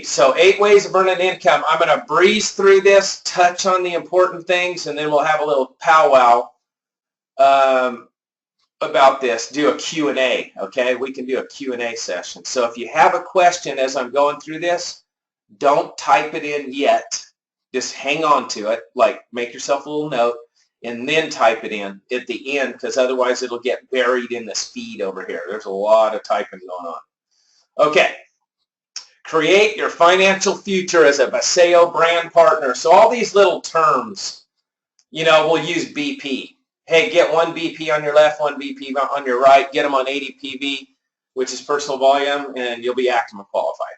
So 8 ways of earning income. I'm going to breeze through this, touch on the important things, and then we'll have a little powwow about this. Do a Q&A, okay? We can do a Q&A session. So if you have a question as I'm going through this, don't type it in yet. Just hang on to it, like make yourself a little note, and then type it in at the end, because otherwise it'll get buried in this feed over here. There's a lot of typing going on. Okay. Create your financial future as a Vasayo brand partner. So all these little terms, we'll use BP. Hey, get 1 BP on your left, 1 BP on your right. Get them on 80 PV, which is personal volume, and you'll be ACMA qualified.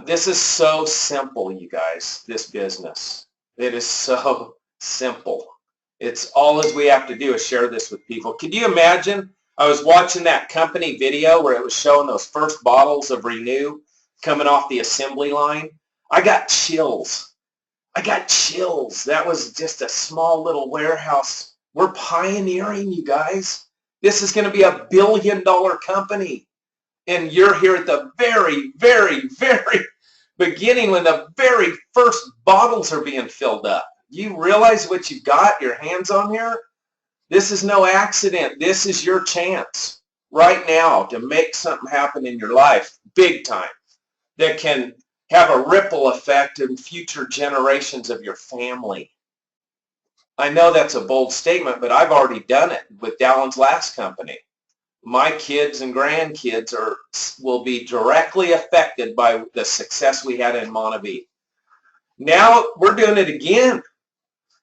This is so simple, you guys, this business. It is so simple. It's all we have to do is share this with people. Could you imagine? I was watching that company video where it was showing those first bottles of Renew coming off the assembly line. I got chills. That was just a small little warehouse. We're pioneering, you guys. This is going to be a $1 billion company. And you're here at the very, very, very beginning when the very first bottles are being filled up. You realize what you've got your hands on here? This is no accident. This is your chance right now to make something happen in your life big time that can have a ripple effect in future generations of your family. I know that's a bold statement, but I've already done it with Dallon's last company. My kids and grandkids will be directly affected by the success we had in Montevideo. Now we're doing it again.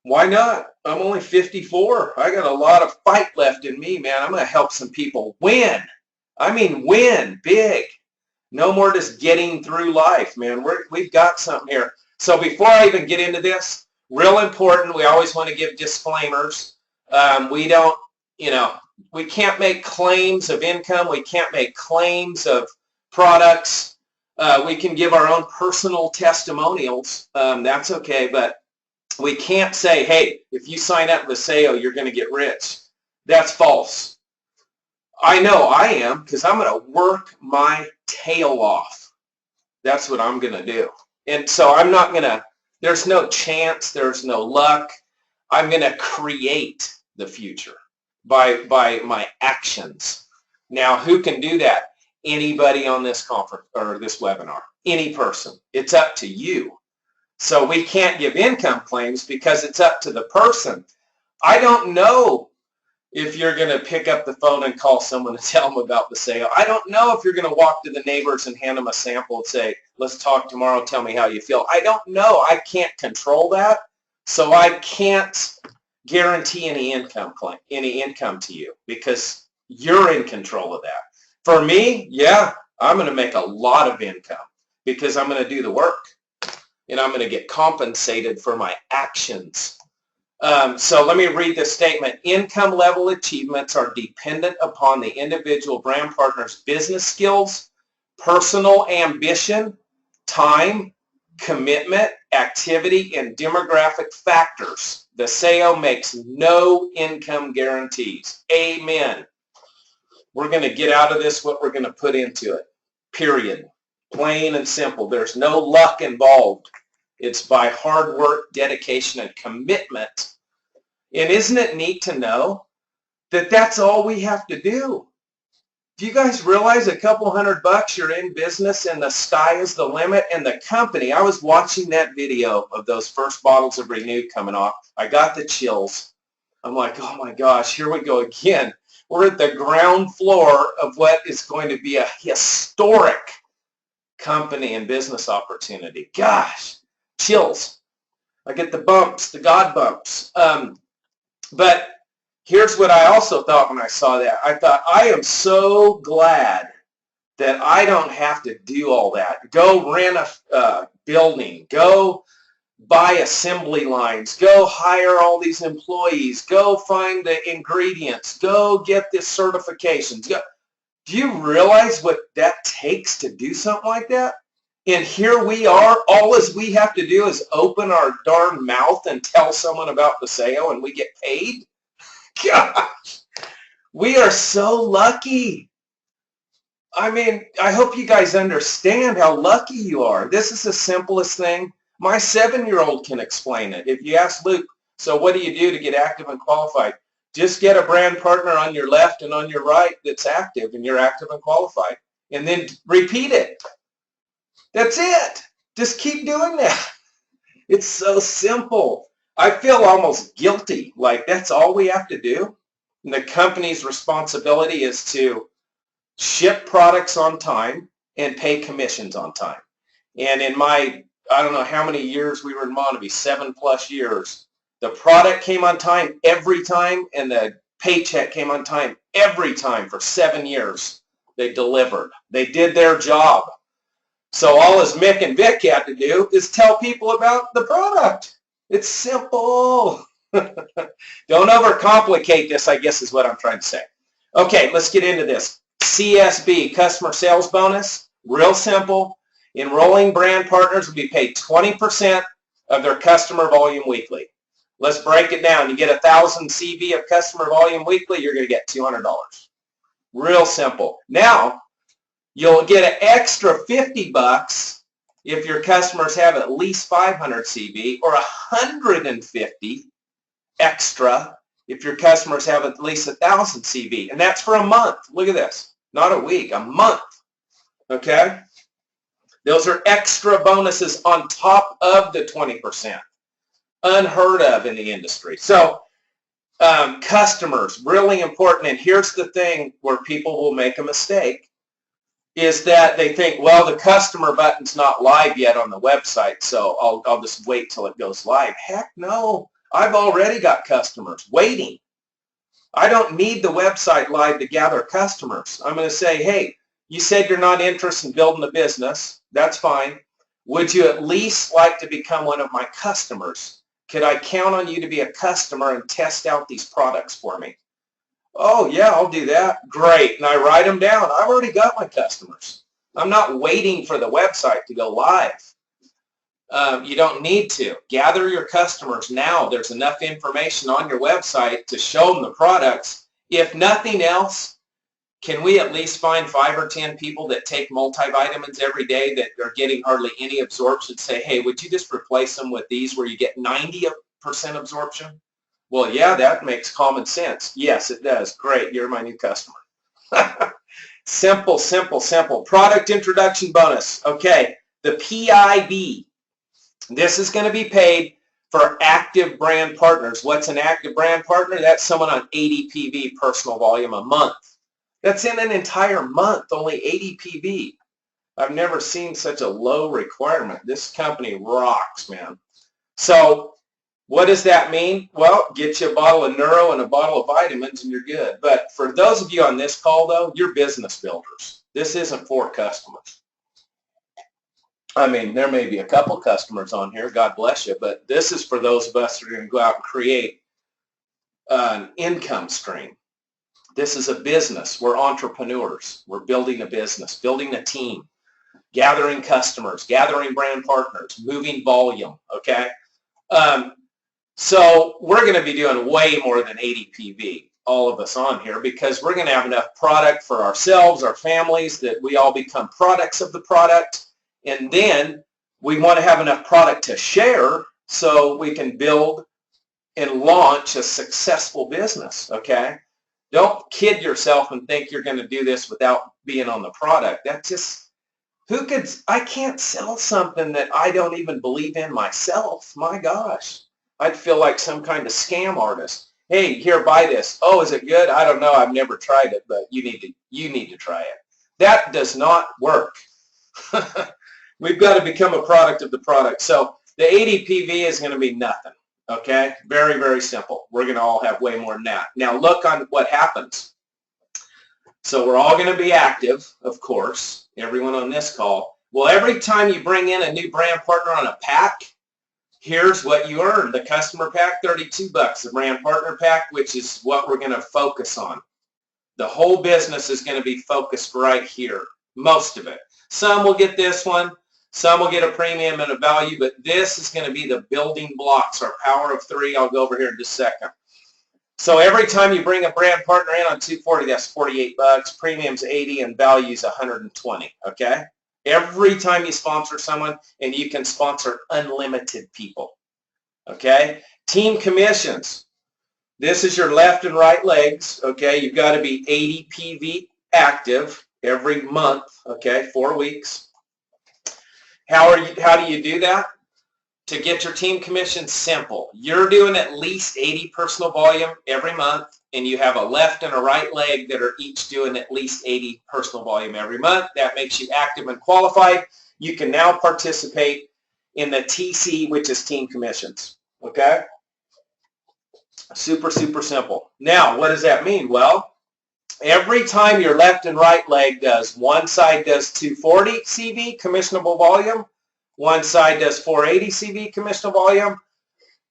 Why not? I'm only 54. I got a lot of fight left in me, man. I'm going to help some people win. I mean, win big. No more just getting through life, man. We've got something here. So before I even get into this, real important, we always want to give disclaimers. We don't, we can't make claims of income. We can't make claims of products. We can give our own personal testimonials. That's okay, but we can't say, hey, if you sign up with Vasayo, you're going to get rich. That's false. I know I am, because I'm going to work my tail off. That's what I'm going to do. And so I'm not going to, there's no chance, there's no luck. I'm going to create the future by my actions. Now, who can do that? Anybody on this conference or this webinar. Any person. It's up to you. So we can't give income claims because it's up to the person. I don't know if you're going to pick up the phone and call someone to tell them about the sale. I don't know if you're going to walk to the neighbors and hand them a sample and say, let's talk tomorrow, tell me how you feel. I don't know. I can't control that. So I can't guarantee any income to you because you're in control of that. For me, yeah, I'm going to make a lot of income because I'm going to do the work. And I'm going to get compensated for my actions. So let me read this statement. Income level achievements are dependent upon the individual brand partner's business skills, personal ambition, time, commitment, activity, and demographic factors. Vasayo makes no income guarantees. Amen. We're going to get out of this what we're going to put into it. Period. Plain and simple. There's no luck involved. It's by hard work, dedication, and commitment. And isn't it neat to know that that's all we have to do? Do you guys realize a couple $100 you're in business and the sky is the limit? And the company, I was watching that video of those first bottles of Renew coming off. I got the chills. I'm like, oh my gosh, here we go again. We're at the ground floor of what is going to be a historic company and business opportunity. Gosh, chills. I get the bumps, the God bumps. But here's what I also thought when I saw that. I thought, I am so glad that I don't have to do all that. Go rent a building. Go buy assembly lines. Go hire all these employees. Go find the ingredients. Go get the certifications. Go. Do you realize what that takes to do something like that? And here we are. All we have to do is open our darn mouth and tell someone about Vasayo and we get paid. Gosh, we are so lucky. I mean, I hope you guys understand how lucky you are. This is the simplest thing. My 7-year-old can explain it. If you ask Luke, so what do you do to get active and qualified? Just get a brand partner on your left and on your right that's active, and you're active and qualified. And then repeat it. That's it. Just keep doing that. It's so simple. I feel almost guilty. Like that's all we have to do. And the company's responsibility is to ship products on time and pay commissions on time. And in my, I don't know how many years we were in Montague, 7+ years, the product came on time every time and the paycheck came on time every time for 7 years. They delivered. They did their job. So all as Mick and Vic had to do is tell people about the product. It's simple. Don't overcomplicate this, I guess is what I'm trying to say. Okay, let's get into this. CSB, customer sales bonus, real simple. Enrolling brand partners will be paid 20% of their customer volume weekly. Let's break it down. You get 1,000 CV of customer volume weekly, you're going to get $200. Real simple. Now, you'll get an extra $50 if your customers have at least 500 CV, or 150 extra if your customers have at least 1,000 CV. And that's for a month. Look at this. Not a week, a month. Okay? Those are extra bonuses on top of the 20%. Unheard of in the industry. So customers, really important. And here's the thing where people will make a mistake, is that they think, well, the customer button's not live yet on the website, so I'll just wait till it goes live. Heck no. I've already got customers waiting. I don't need the website live to gather customers. I'm going to say, hey, you said you're not interested in building a business. That's fine. Would you at least like to become one of my customers? Could I count on you to be a customer and test out these products for me? Oh, yeah, I'll do that. Great. And I write them down. I've already got my customers. I'm not waiting for the website to go live. You don't need to. Gather your customers now. There's enough information on your website to show them the products. If nothing else, can we at least find 5 or 10 people that take multivitamins every day that are getting hardly any absorption? Say, hey, would you just replace them with these where you get 90% absorption? Well, yeah, that makes common sense. Yes, it does. Great. You're my new customer. Simple, simple, simple. Product introduction bonus. Okay. The PIB. This is going to be paid for active brand partners. What's an active brand partner? That's someone on 80 PV personal volume a month. That's in an entire month, only 80 PV. I've never seen such a low requirement. This company rocks, man. So what does that mean? Well, get you a bottle of Neuro and a bottle of vitamins and you're good. But for those of you on this call, though, you're business builders. This isn't for customers. I mean, there may be a couple customers on here, God bless you, but this is for those of us who are going to go out and create an income stream. This is a business. We're entrepreneurs. We're building a business, building a team, gathering customers, gathering brand partners, moving volume, okay? So we're going to be doing way more than 80 PV, all of us on here, because we're going to have enough product for ourselves, our families, that we all become products of the product. And then we want to have enough product to share so we can build and launch a successful business, okay? Don't kid yourself and think you're going to do this without being on the product. That's just, I can't sell something that I don't even believe in myself. My gosh. I'd feel like some kind of scam artist. Hey, here, buy this. Oh, is it good? I don't know. I've never tried it, but you need to try it. That does not work. We've got to become a product of the product. So the 80 PV is going to be nothing, okay? Very, very simple. We're going to all have way more than that. Now look on what happens. So we're all going to be active, of course, everyone on this call. Well, every time you bring in a new brand partner on a pack, here's what you earn. The customer pack, $32. The brand partner pack, which is what we're going to focus on. The whole business is going to be focused right here, most of it. Some will get this one. Some will get a premium and a value, but this is going to be the building blocks, our power of 3. I'll go over here in just a second. So every time you bring a brand partner in on 240, that's 48 bucks. Premium's 80 and value's 120. Okay. Every time you sponsor someone, and you can sponsor unlimited people. Okay. Team commissions. This is your left and right legs. Okay. You've got to be 80 PV active every month. Okay. 4 weeks. How do you do that? To get your team commission, simple. You're doing at least 80 personal volume every month, and you have a left and a right leg that are each doing at least 80 personal volume every month. That makes you active and qualified. You can now participate in the TC, which is team commissions. Okay? Super, super simple. Now, what does that mean? Well, every time your left and right leg does, one side does 240 CV, commissionable volume, one side does 480 CV commissionable volume,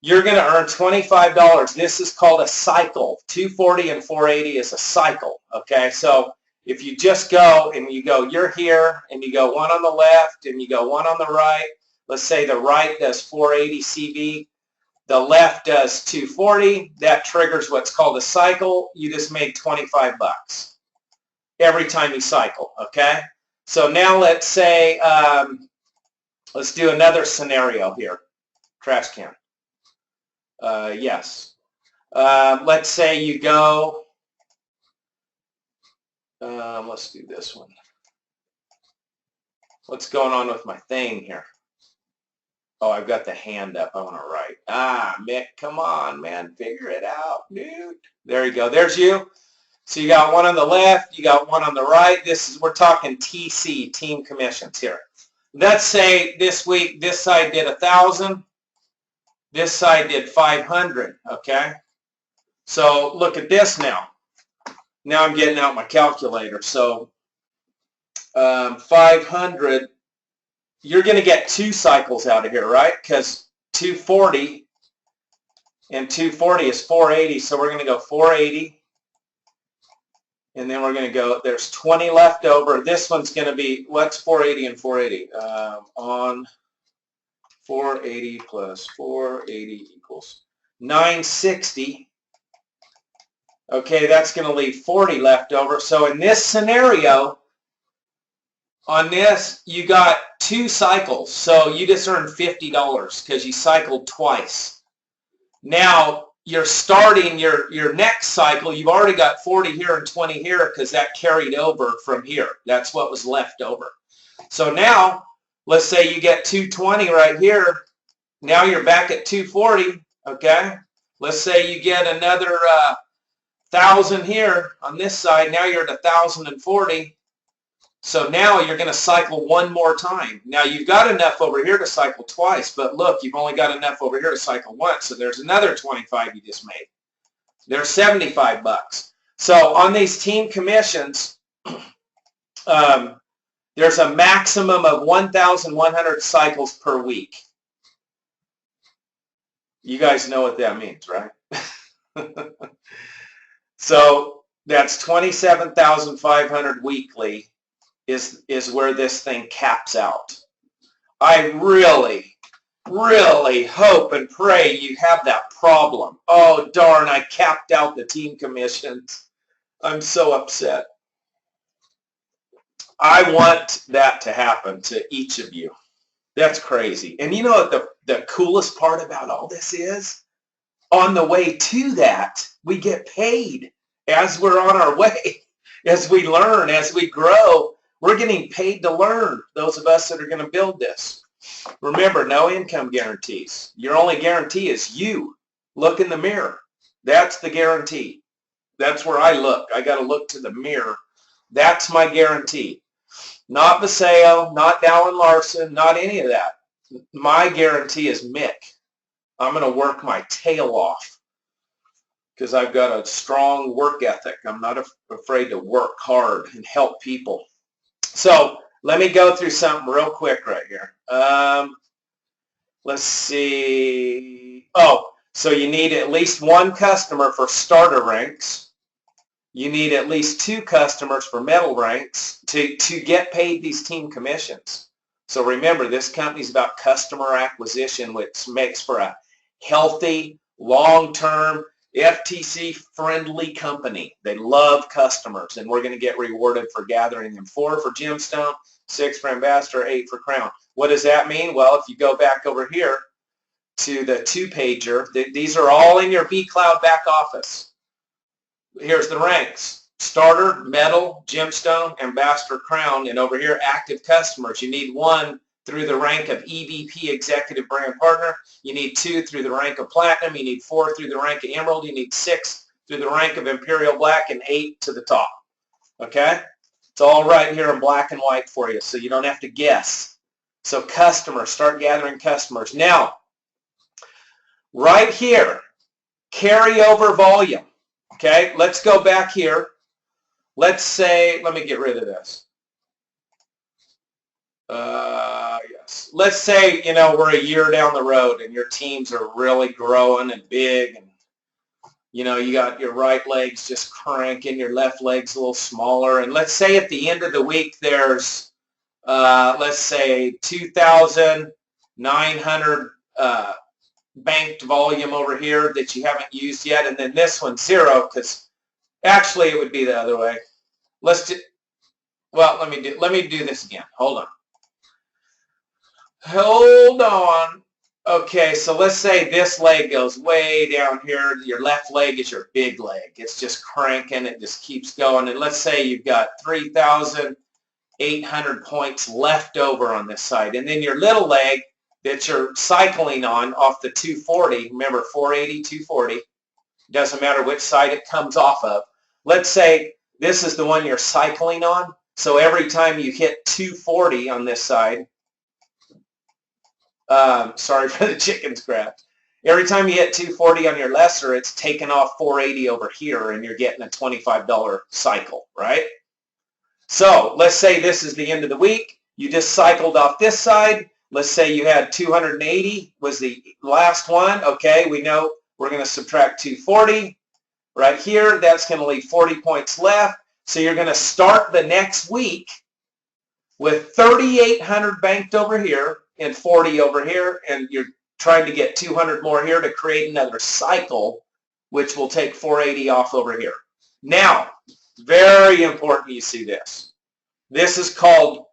you're going to earn $25. This is called a cycle. 240 and 480 is a cycle. Okay, so if you just go and you go, you're here, and you go one on the left and you go one on the right. Let's say the right does 480 CV, the left does 240. That triggers what's called a cycle. You just made 25 bucks every time you cycle. Okay, so now let's say let's do another scenario here. Trash can. Yes. Let's say you go, let's do this one. What's going on with my thing here? Oh, I've got the hand up. I want to write. Mick, come on, man. Figure it out, dude. There you go. There's you. So you got one on the left. You got one on the right. We're talking TC, team commissions here. Let's say this week, this side did 1,000. This side did 500, okay? So look at this now. Now I'm getting out my calculator. So 500, you're going to get 2 cycles out of here, right? Because 240 and 240 is 480. So we're going to go 480. And then we're going to go, there's 20 left over. This one's going to be, what's 480 and 480? On 480 plus 480 equals 960. Okay, that's going to leave 40 left over. So in this scenario, on this, you got 2 cycles. So you just earned $50 because you cycled twice. Now, you're starting your next cycle. You've already got 40 here and 20 here because that carried over from here. That's what was left over. So now, let's say you get 220 right here. Now you're back at 240, okay? Let's say you get another 1,000 here on this side. Now you're at 1,040. So now you're going to cycle one more time. Now you've got enough over here to cycle twice, but look, you've only got enough over here to cycle once. So there's another 25 you just made. There's 75 bucks. So on these team commissions, there's a maximum of 1,100 cycles per week. You guys know what that means, right? So that's 27,500 weekly is where this thing caps out. I really, really hope and pray you have that problem. Oh, darn, I capped out the team commissions. I'm so upset. I want that to happen to each of you. That's crazy. And you know what the coolest part about all this is? On the way to that, we get paid as we're on our way. As we learn, as we grow, we're getting paid to learn, those of us that are going to build this. Remember, no income guarantees. Your only guarantee is you. Look in the mirror. That's the guarantee. That's where I look. I got to look to the mirror. That's my guarantee. Not Vasayo, not Dallin Larson, not any of that. My guarantee is Mick. I'm going to work my tail off because I've got a strong work ethic. I'm not afraid to work hard and help people. So let me go through something real quick right here. Let's see. Oh, so you need at least 1 customer for starter ranks. You need at least 2 customers for metal ranks to get paid these team commissions. So remember, this company is about customer acquisition, which makes for a healthy, long-term, FTC friendly company. They love customers, and we're going to get rewarded for gathering them. 4 for Gemstone, 6 for Ambassador, 8 for Crown. What does that mean? Well, if you go back over here to the 2-pager, these are all in your B-Cloud back office. Here's the ranks. Starter, Metal, Gemstone, Ambassador, Crown, and over here, active customers. You need 1 through the rank of EVP, Executive Brand Partner. You need 2 through the rank of Platinum. You need 4 through the rank of Emerald. You need 6 through the rank of Imperial Black, and 8 to the top. Okay? It's all right here in black and white for you, so you don't have to guess. So customers, start gathering customers. Now, right here, carryover volume. Okay? Let's go back here. Let's say, let me get rid of this. Yes. Let's say, you know, we're a year down the road and your teams are really growing and big, and, you know, you got your right leg's just cranking, your left leg's a little smaller, and let's say at the end of the week there's, let's say 2,900 banked volume over here that you haven't used yet, and then this one's 0, because actually it would be the other way. Let's do, well, let me do this again. Hold on. Okay, so let's say this leg goes way down here. Your left leg is your big leg. It's just cranking. It just keeps going. And let's say you've got 3,800 points left over on this side. And then your little leg that you're cycling on off the 240, remember 480, 240, doesn't matter which side it comes off of. Let's say this is the one you're cycling on. So every time you hit 240 on this side, sorry for the chicken scratch. Every time you hit 240 on your lesser, it's taken off 480 over here, and you're getting a $25 cycle, right? So let's say this is the end of the week. You just cycled off this side. Let's say you had 280 was the last one. Okay, we know we're going to subtract 240 right here. That's going to leave 40 points left. So you're going to start the next week with 3,800 banked over here and 40 over here, and you're trying to get 200 more here to create another cycle, which will take 480 off over here. Now, very important you see this. This is called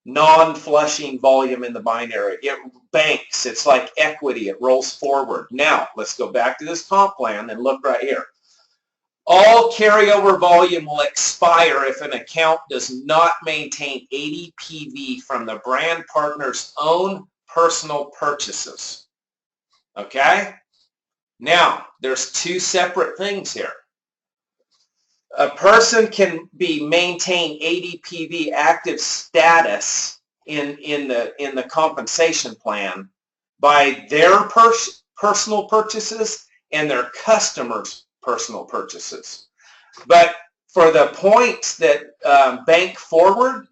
non-flushing volume in the binary. It banks. It's like equity. It rolls forward. Now, let's go back to this comp plan and look right here. All carryover volume will expire if an account does not maintain 80 PV from the brand partner's own personal purchases. Okay? Now, there's 2 separate things here. A person can maintain 80 PV active status in the compensation plan by their personal purchases and their customers' personal purchases. But for the points that bank forward,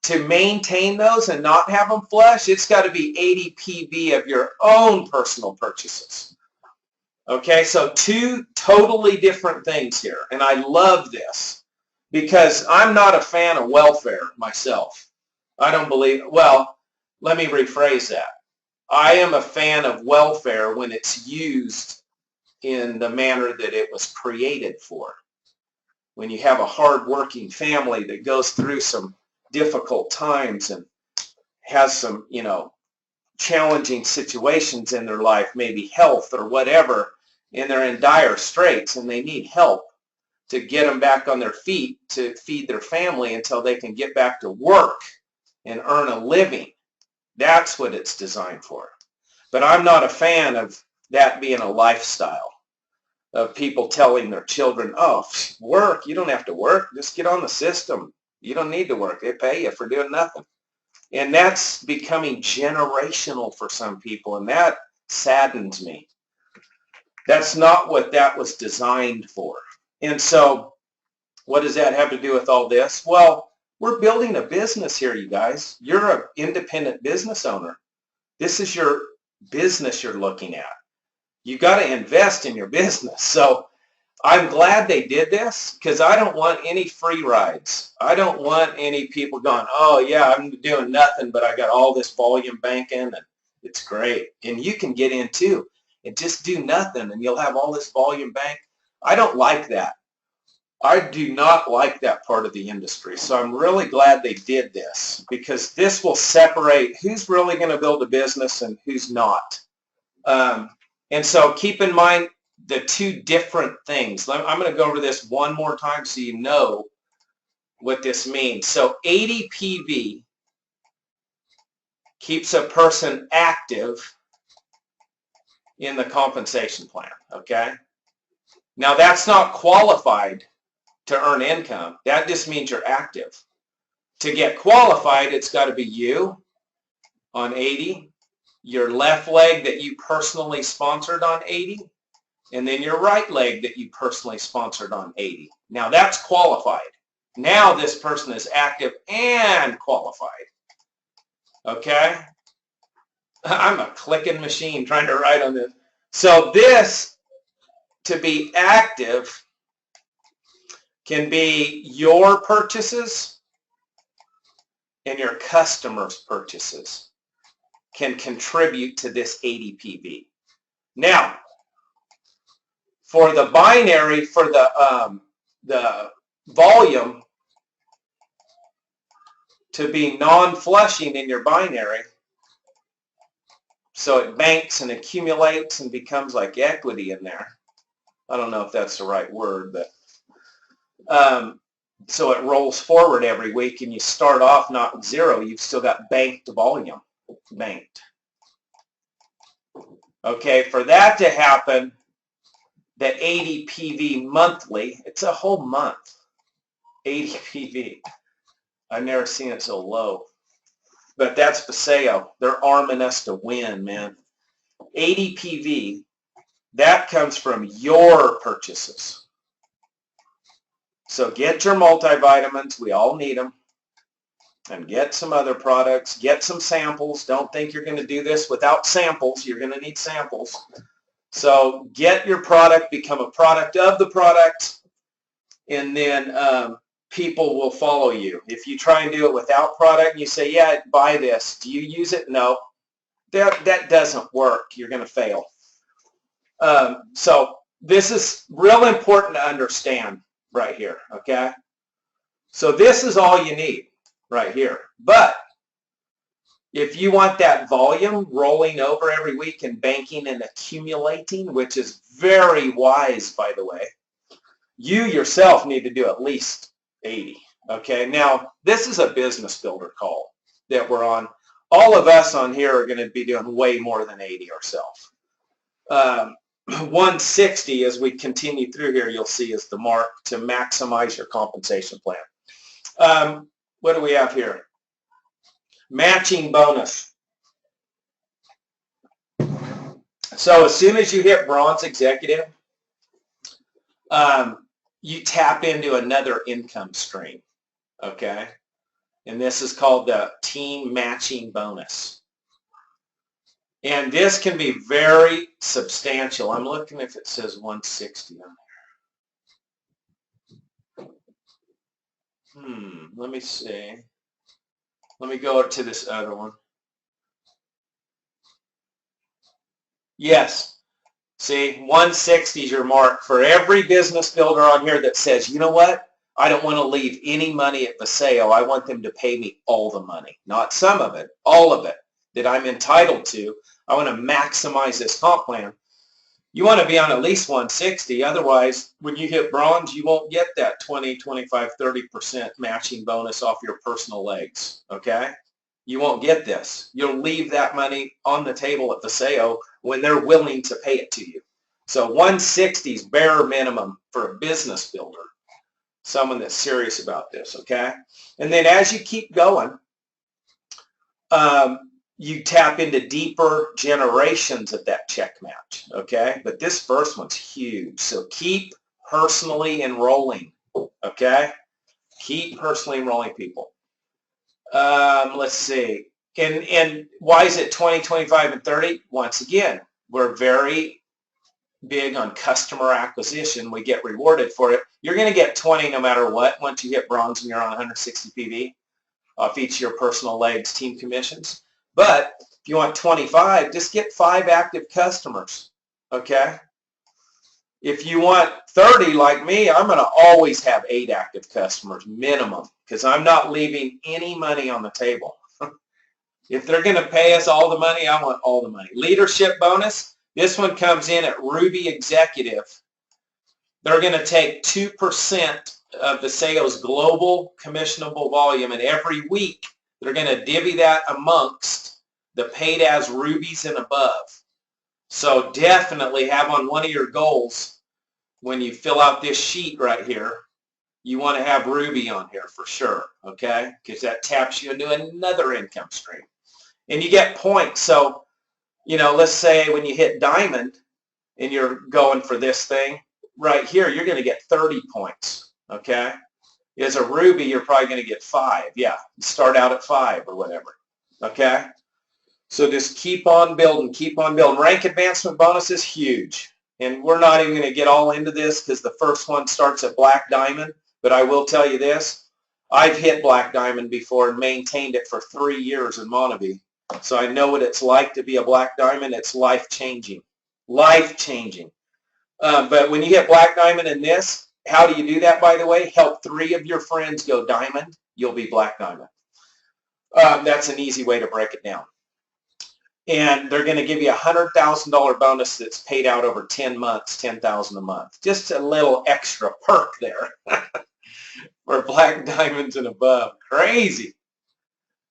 to maintain those and not have them flush, it's got to be 80 PV of your own personal purchases. Okay, so 2 totally different things here. And I love this because I'm not a fan of welfare myself. I don't believe, well, let me rephrase that. I am a fan of welfare when it's used in the manner that it was created for. When you have a hard-working family that goes through some difficult times and has some, you know, challenging situations in their life, maybe health or whatever, and they're in dire straits and they need help to get them back on their feet to feed their family until they can get back to work and earn a living. That's what it's designed for. But I'm not a fan of that being a lifestyle of people telling their children, oh, work, you don't have to work, just get on the system. You don't need to work. They pay you for doing nothing. And that's becoming generational for some people, and that saddens me. That's not what that was designed for. And so what does that have to do with all this? Well, we're building a business here, you guys. You're an independent business owner. This is your business you're looking at. You got to invest in your business. So I'm glad they did this because I don't want any free rides. I don't want any people going, oh yeah, I'm doing nothing, but I got all this volume banking and it's great. And you can get in too. and just do nothing and you'll have all this volume bank. I don't like that. I do not like that part of the industry. So I'm really glad they did this, because this will separate who's really going to build a business and who's not. And so keep in mind the two different things. I'm going to go over this one more time so you know what this means. So 80 PV keeps a person active in the compensation plan, okay? Now that's not qualified to earn income. That just means you're active. To get qualified, it's got to be you on 80, your left leg that you personally sponsored on 80, and then your right leg that you personally sponsored on 80. Now that's qualified. Now this person is active and qualified. Okay? I'm a clicking machine trying to write on this. So this, to be active, can be your purchases and your customers' purchases can contribute to this 80 PV. Now, for the binary, for the volume to be non-flushing in your binary, so it banks and accumulates and becomes like equity in there. I don't know if that's the right word, but so it rolls forward every week and you start off not zero, you've still got banked volume, banked. Okay, for that to happen, the 80 PV monthly, it's a whole month, 80 PV. I've never seen it so low. But that's Vasayo. They're arming us to win, man. 80 PV, that comes from your purchases. So get your multivitamins. We all need them. And get some other products. Get some samples. Don't think you're going to do this without samples. You're going to need samples. So get your product, become a product of the product, and then people will follow you. If you try and do it without product and you say, yeah, buy this, do you use it? No. That doesn't work. You're going to fail. So this is real important to understand right here, okay? So this is all you need right here. But if you want that volume rolling over every week and banking and accumulating, which is very wise, by the way, you yourself need to do at least 80, okay? Now, this is a business builder call that we're on. All of us on here are going to be doing way more than 80 ourselves. 160, as we continue through here, you'll see is the mark to maximize your compensation plan. What do we have here? Matching bonus. So as soon as you hit bronze executive, you tap into another income stream, okay? And this is called the team matching bonus. And this can be very substantial. I'm looking if it says 160 on there. Let me see. Let me go to this other one. Yes. See, 160 is your mark for every business builder on here that says, you know what? I don't want to leave any money at Vasayo. I want them to pay me all the money. Not some of it, all of it that I'm entitled to. I want to maximize this comp plan. You want to be on at least 160. Otherwise, when you hit bronze, you won't get that 20, 25, 30% matching bonus off your personal legs, okay? You won't get this. You'll leave that money on the table at Vasayo when they're willing to pay it to you. So 160 is bare minimum for a business builder, someone that's serious about this, okay? And then as you keep going, you tap into deeper generations of that check match, okay? But this first one's huge, so keep personally enrolling, okay? Keep personally enrolling people. Let's see. And why is it 20, 25, and 30? Once again, we're very big on customer acquisition. We get rewarded for it. You're going to get 20 no matter what once you hit bronze and you're on 160 PV off each of your personal legs team commissions. But if you want 25, just get 5 active customers. okay? If you want 30 like me, I'm going to always have 8 active customers minimum because I'm not leaving any money on the table. If they're going to pay us all the money, I want all the money. Leadership bonus, this one comes in at Ruby Executive. They're going to take 2% of Vasayo's global commissionable volume, and every week they're going to divvy that amongst the paid as rubies and above. So definitely have on one of your goals when you fill out this sheet right here, you want to have ruby on here for sure, okay? Because that taps you into another income stream. And you get points. So, you know, let's say when you hit diamond and you're going for this thing, right here, you're going to get 30 points, okay? As a ruby, you're probably going to get 5. Yeah, start out at 5 or whatever, okay? So just keep on building, keep on building. Rank advancement bonus is huge. And we're not even going to get all into this because the first one starts at black diamond. But I will tell you this, I've hit black diamond before and maintained it for 3 years in Montague. So I know what it's like to be a black diamond. It's life-changing, life-changing. But when you hit black diamond in this, how do you do that, by the way? Help 3 of your friends go diamond, you'll be black diamond. That's an easy way to break it down. And they're going to give you a $100,000 bonus that's paid out over 10 months, $10,000 a month. Just a little extra perk there for black diamonds and above. Crazy.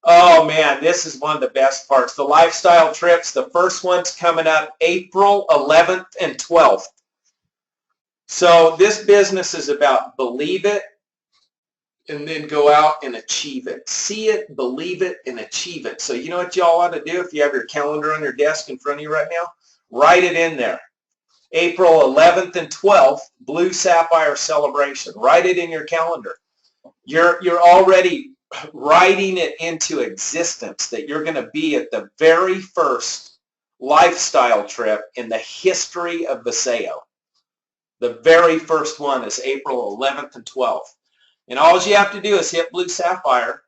Oh, man, this is one of the best parts. The lifestyle trips, the first one's coming up April 11th and 12th. So this business is about believe it and then go out and achieve it. See it, believe it, and achieve it. So you know what y'all ought to do if you have your calendar on your desk in front of you right now? Write it in there. April 11th and 12th, Blue Sapphire Celebration. Write it in your calendar. You're already writing it into existence that you're going to be at the very first lifestyle trip in the history of Vasayo. The very first one is April 11th and 12th. And all you have to do is hit Blue Sapphire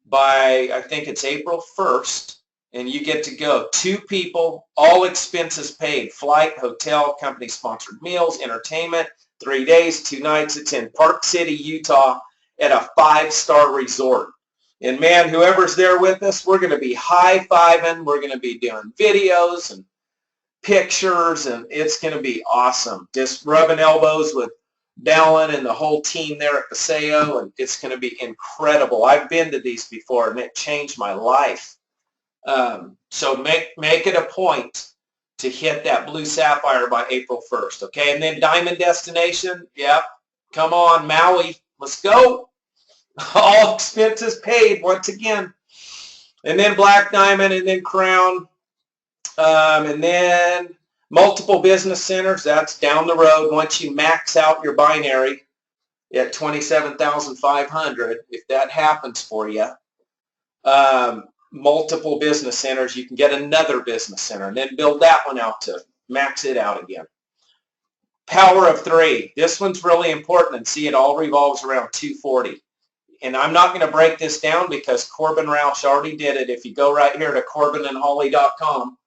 by, I think it's April 1st, and you get to go. 2 people, all expenses paid, flight, hotel, company-sponsored meals, entertainment, 3 days, 2 nights. It's in Park City, Utah at a 5-star resort. And man, whoever's there with us, we're going to be high-fiving. We're going to be doing videos and pictures, and it's going to be awesome. Just rubbing elbows with Dallin and the whole team there at Vasayo, and it's going to be incredible. I've been to these before, and it changed my life. So make it a point to hit that Blue Sapphire by April 1st, okay? And then Diamond Destination, yep, come on, Maui, let's go. All expenses paid once again. And then Black Diamond, and then Crown, and then multiple business centers, that's down the road. Once you max out your binary at 27,500, if that happens for you, multiple business centers, you can get another business center and then build that one out to max it out again. Power of 3. This one's really important, and see, it all revolves around 240. And I'm not going to break this down because Corbin Roush already did it. If you go right here to CorbinandHolly.com,